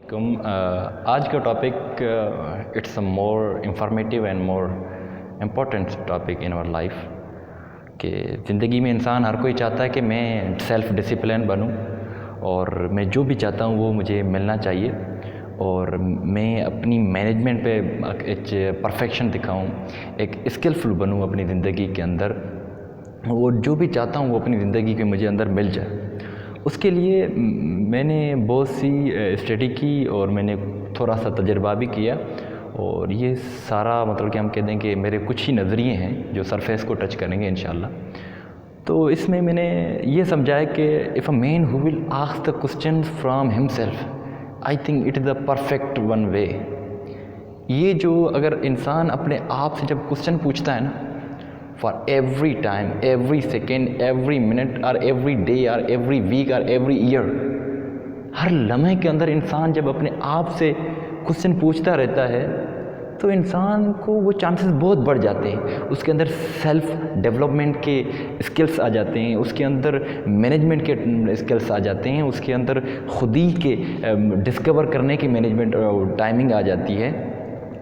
کم آج کا topic it's a more informative and more important topic in our life کہ زندگی میں انسان ہر کوئی چاہتا ہے کہ میں سیلف ڈسپلن بنوں اور میں جو بھی چاہتا ہوں وہ مجھے ملنا چاہیے اور میں اپنی مینجمنٹ پہ ایک پرفیکشن دکھاؤں، ایک اسکلفل بنوں اپنی زندگی کے اندر، وہ جو بھی چاہتا ہوں وہ اپنی زندگی کے مجھے اندر مل جائے۔ اس کے لیے میں نے بہت سی اسٹڈی کی اور میں نے تھوڑا سا تجربہ بھی کیا، اور یہ سارا مطلب کہ ہم کہہ دیں کہ میرے کچھ ہی نظریے ہیں جو سرفیس کو ٹچ کریں گے انشاءاللہ۔ تو اس میں نے یہ سمجھا ہے کہ if a man who will ask the question from himself, I think it is the perfect one way. یہ جو اگر انسان اپنے آپ سے جب کوسچن پوچھتا ہے نا، for every time, every second, every minute اور ایوری ڈے اور ایوری ویک اور ایوری ایئر، ہر لمحے کے اندر انسان جب اپنے آپ سے کوسچن پوچھتا رہتا ہے تو انسان کو وہ چانسز بہت بڑھ جاتے ہیں، اس کے اندر سیلف ڈیولپمنٹ کے اسکلس آ جاتے ہیں، اس کے اندر مینجمنٹ کے اسکلس آ جاتے ہیں، اس کے اندر خود ہی کے ڈسکور کرنے کی مینجمنٹ ٹائمنگ آ جاتی ہے،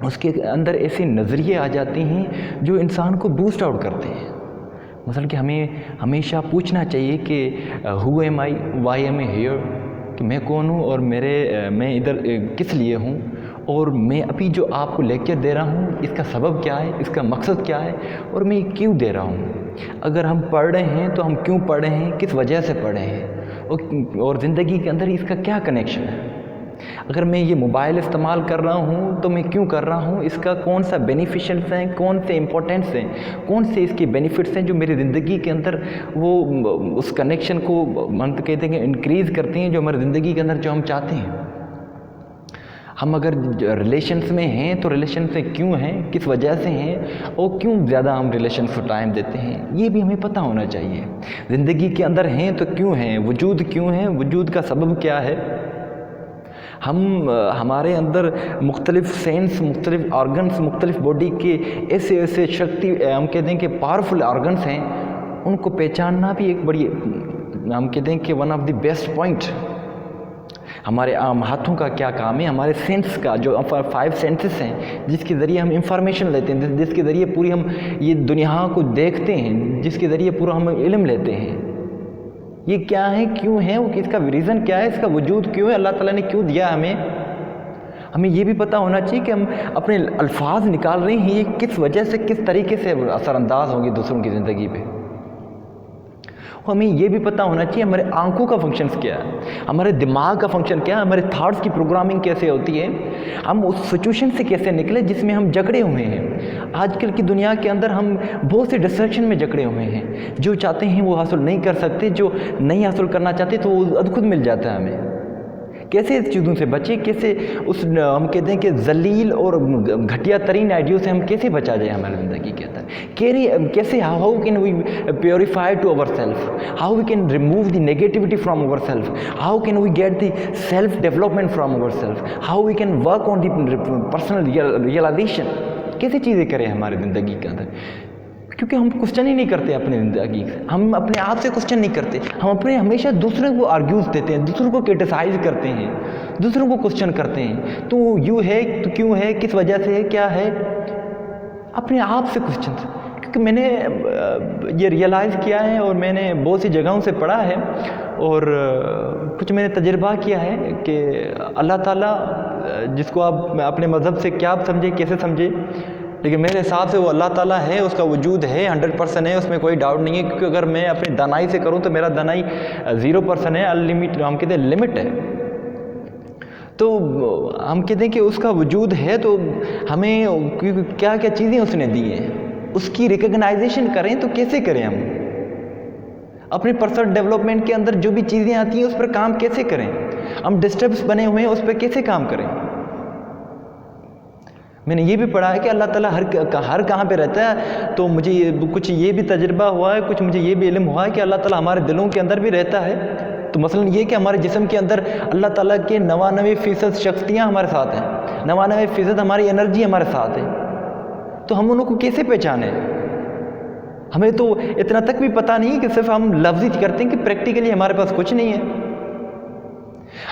اس کے اندر ایسے نظریے آ جاتے ہیں جو انسان کو بوسٹ آؤٹ کرتے ہیں۔ مثلا کہ ہمیں ہمیشہ پوچھنا چاہیے کہ ہو ایم آئی، وائی ایم اے ہیئر، کہ میں کون ہوں اور میں ادھر کس لیے ہوں، اور میں ابھی جو آپ کو لیکچر دے رہا ہوں اس کا سبب کیا ہے، اس کا مقصد کیا ہے، اور میں یہ کیوں دے رہا ہوں۔ اگر ہم پڑھ رہے ہیں تو ہم کیوں پڑھ رہے ہیں، کس وجہ سے پڑھ رہے ہیں، اور زندگی کے اندر اس کا کیا کنیکشن ہے۔ اگر میں یہ موبائل استعمال کر رہا ہوں تو میں کیوں کر رہا ہوں، اس کا کون سا بینیفیشنس ہیں، کون سے امپورٹنس ہیں، کون سے اس کے بینیفٹس ہیں جو میری زندگی کے اندر وہ اس کنیکشن کو ہم کہتے ہیں کہ انکریز کرتے ہیں، جو ہماری زندگی کے اندر جو ہم چاہتے ہیں۔ ہم اگر ریلیشنس میں ہیں تو ریلیشن سے کیوں ہیں، کس وجہ سے ہیں، اور کیوں زیادہ ہم ریلیشنس کو ٹائم دیتے ہیں، یہ بھی ہمیں پتہ ہونا چاہیے۔ زندگی کے اندر ہیں تو کیوں ہیں، وجود کیوں ہے، وجود کا سبب کیا ہے۔ ہمارے اندر مختلف سینس، مختلف آرگنس، مختلف باڈی کے ایسے شکتی ہم کہتے ہیں کہ پاورفل آرگنس ہیں، ان کو پہچاننا بھی ایک بڑی ہم کہتے ہیں کہ one of the best point. ہمارے عام ہاتھوں کا کیا کام ہے، ہمارے سینس کا جو 5 سینسز ہیں جس کے ذریعے ہم انفارمیشن لیتے ہیں، جس کے ذریعے پوری ہم یہ دنیا کو دیکھتے ہیں، جس کے ذریعے پورا ہم علم لیتے ہیں، یہ کیا ہے، کیوں ہے، وہ اس کا ریزن کیا ہے، اس کا وجود کیوں ہے، اللہ تعالیٰ نے کیوں دیا ہمیں یہ بھی پتہ ہونا چاہیے کہ ہم اپنے الفاظ نکال رہے ہیں یہ کس وجہ سے، کس طریقے سے اثر انداز ہوں گے دوسروں کی زندگی پہ۔ ہمیں یہ بھی پتہ ہونا چاہیے ہمارے آنکھوں کا فنکشنز کیا ہے، ہمارے دماغ کا فنکشن کیا ہے، ہمارے تھاٹس کی پروگرامنگ کیسے ہوتی ہے، ہم اس سچویشن سے کیسے نکلے جس میں ہم جکڑے ہوئے ہیں۔ آج کل کی دنیا کے اندر ہم بہت سے ڈسٹریکشن میں جکڑے ہوئے ہیں، جو چاہتے ہیں وہ حاصل نہیں کر سکتے، جو نہیں حاصل کرنا چاہتے تو وہ خود مل جاتا ہے ہمیں۔ کیسے اس چیزوں سے بچیں، کیسے اس ہم کہتے ہیں کہ ذلیل اور گھٹیا ترین آئیڈیوں سے ہم کیسے بچا جائیں ہماری زندگی کے اندر، کیسے how can we purify to our self, how we can remove the negativity from our self, how can we get the self development from our self, how we can work on the personal realization, کیسے چیزیں کریں ہماری زندگی کے اندر۔ کیونکہ ہم question ہی نہیں کرتے اپنی زندگی سے، ہم اپنے آپ سے کوسچن نہیں کرتے، ہم ہمیشہ دوسروں کو آرگیوز دیتے ہیں، دوسروں کو کرٹیسائز کرتے ہیں، دوسروں کو کوسچن کرتے ہیں، تو یوں ہے تو کیوں ہے، کس وجہ سے ہے، کیا ہے، اپنے آپ سے کوسچن۔ کیونکہ میں نے یہ ریئلائز کیا ہے اور میں نے بہت سی جگہوں سے پڑھا ہے اور کچھ میں نے تجربہ کیا ہے کہ اللہ تعالیٰ جس کو آپ اپنے مذہب سے کیا سمجھے، کیسے سمجھے، لیکن میرے حساب سے وہ اللہ تعالیٰ ہے، اس کا وجود ہے، 100% ہے، اس میں کوئی ڈاؤٹ نہیں ہے۔ کیونکہ اگر میں اپنی دانائی سے کروں تو میرا دانائی 0% ہے، انلمیٹ ہم کہتے ہیں لمٹ ہے۔ تو ہم کہتے ہیں کہ اس کا وجود ہے تو ہمیں کیا کیا چیزیں اس نے دی ہیں، اس کی ریکگنائزیشن کریں تو کیسے کریں، ہم اپنے پرسنل ڈیولپمنٹ کے اندر جو بھی چیزیں آتی ہیں اس پر کام کیسے کریں، ہم ڈسٹربس بنے ہوئے ہیں اس پہ کیسے کام کریں۔ میں نے یہ بھی پڑھا ہے کہ اللہ تعالیٰ ہر کہاں پہ رہتا ہے، تو مجھے کچھ یہ بھی تجربہ ہوا ہے، کچھ مجھے یہ بھی علم ہوا ہے کہ اللہ تعالیٰ ہمارے دلوں کے اندر بھی رہتا ہے۔ تو مثلا یہ کہ ہمارے جسم کے اندر اللہ تعالیٰ کے 99% شکتیاں ہمارے ساتھ ہیں، 99% ہماری انرجی ہمارے ساتھ ہے، تو ہم انہوں کو کیسے پہچانیں۔ ہمیں تو اتنا تک بھی پتہ نہیں کہ صرف ہم لفظی کرتے ہیں کہ پریکٹیکلی ہمارے پاس کچھ نہیں ہے۔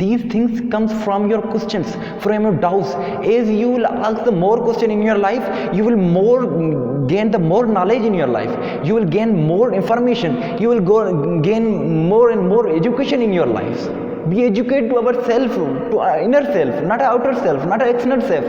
These things comes from your questions, from your doubts. As you will ask the more question in your life, you will more gain the more knowledge in your life. You will gain more information. You will gain more and more education in your lives. Be educated to ourself, to our inner self, not outer self, not external self.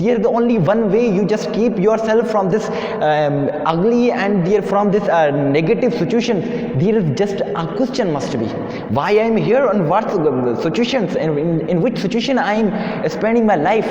There is only one way you just keep yourself from this ugly and from this negative situation. There is just a question must be, why I am here and what situations and in which situation I am spending my life.